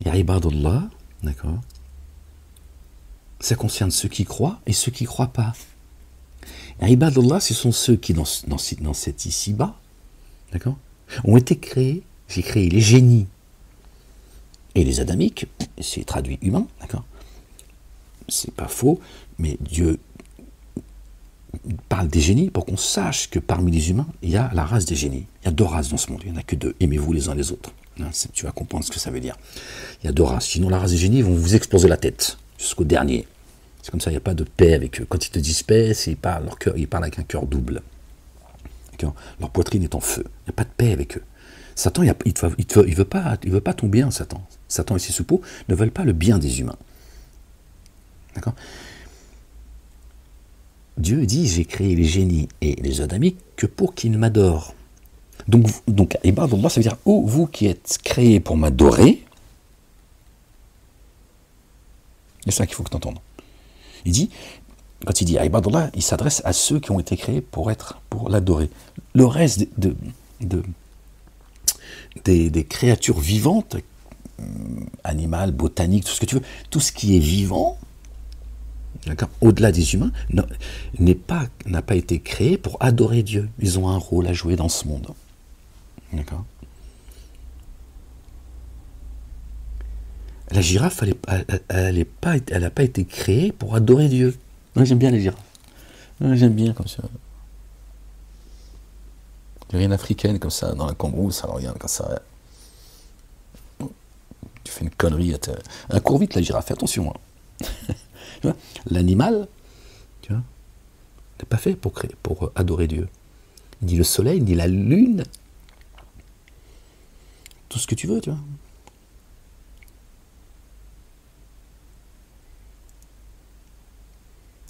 Et ibadullah, d'accord, ça concerne ceux qui croient et ceux qui ne croient pas. Et ibadullah, ce sont ceux qui, dans cet ici-bas, d'accord, ont été créés. J'ai créé les génies et les adamiques, c'est traduit humain, d'accord. C'est pas faux, mais Dieu parle des génies pour qu'on sache que parmi les humains, il y a la race des génies. Il y a deux races dans ce monde, il n'y en a que deux. Aimez-vous les uns les autres. Tu vas comprendre ce que ça veut dire. Il y a deux races. Sinon, la race des génies, ils vont vous exploser la tête jusqu'au dernier. C'est comme ça, il n'y a pas de paix avec eux. Quand ils te disent paix, leur cœur, ils parlent avec un cœur double. Leur poitrine est en feu. Il n'y a pas de paix avec eux. Satan, il ne veut pas ton bien, Satan. Satan et ses suppôts ne veulent pas le bien des humains. D'accord ? Dieu dit, j'ai créé les génies et les adamiques que pour qu'ils m'adorent. Donc ibadullah, ça veut dire, oh, vous qui êtes créés pour m'adorer, c'est ça qu'il faut que tu entendes. Il dit, quand il dit ibadullah, il s'adresse à ceux qui ont été créés pour l'adorer. Le reste des créatures vivantes, animales, botaniques, tout ce que tu veux, tout ce qui est vivant, au-delà des humains, n'a pas été créé pour adorer Dieu. Ils ont un rôle à jouer dans ce monde. D'accord. La girafe, elle n'a pas été créée pour adorer Dieu. Moi, j'aime bien les girafes. J'aime bien comme ça. Il y a une africaine comme ça, dans la cambrousse, ça regarde comme ça. Tu fais une connerie. Elle court vite, la girafe, fais attention. Hein. L'animal, tu vois, n'est pas fait pour adorer Dieu. Ni le soleil, ni la lune. Tout ce que tu veux, tu vois.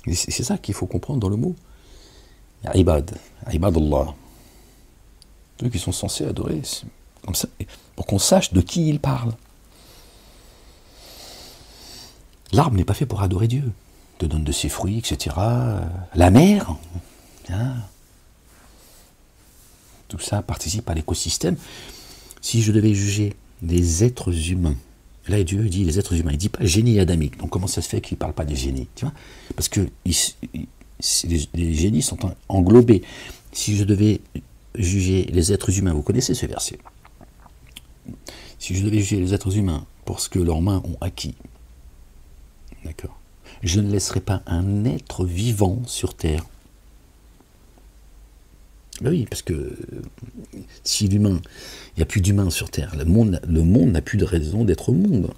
Et c'est ça qu'il faut comprendre dans le mot. Ibadullah. Ceux qui sont censés adorer, comme ça, pour qu'on sache de qui il parle. L'arbre n'est pas fait pour adorer Dieu. Il te donne de ses fruits, etc. La mer, hein, tout ça participe à l'écosystème. Si je devais juger les êtres humains, là Dieu dit les êtres humains, il ne dit pas génie adamique. Donc comment ça se fait qu'il ne parle pas des génies, tu vois? Parce que les génies sont englobés. Si je devais juger les êtres humains, vous connaissez ce verset. Si je devais juger les êtres humains pour ce que leurs mains ont acquis, d'accord, je ne laisserai pas un être vivant sur terre. Ben oui, parce que si l'humain, il n'y a plus d'humain sur terre, le monde n'a plus de raison d'être au monde.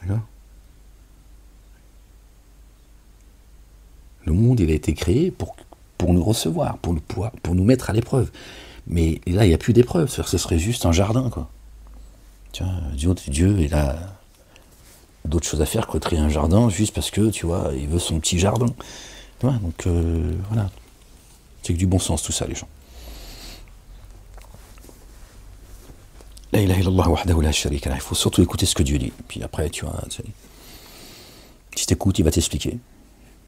D'accord ? Le monde, il a été créé pour nous recevoir, pour nous mettre à l'épreuve. Mais là, il n'y a plus d'épreuve, ce serait juste un jardin, quoi. Tiens, Dieu, il a d'autres choses à faire que créer un jardin, juste parce que, tu vois, il veut son petit jardin. Tu vois, donc, voilà. C'est que du bon sens, tout ça, les gens. La ilaha illallah wahdahu la sharika lah. Il faut surtout écouter ce que Dieu dit. Puis après, tu vois, si tu écoutes, il va t'expliquer.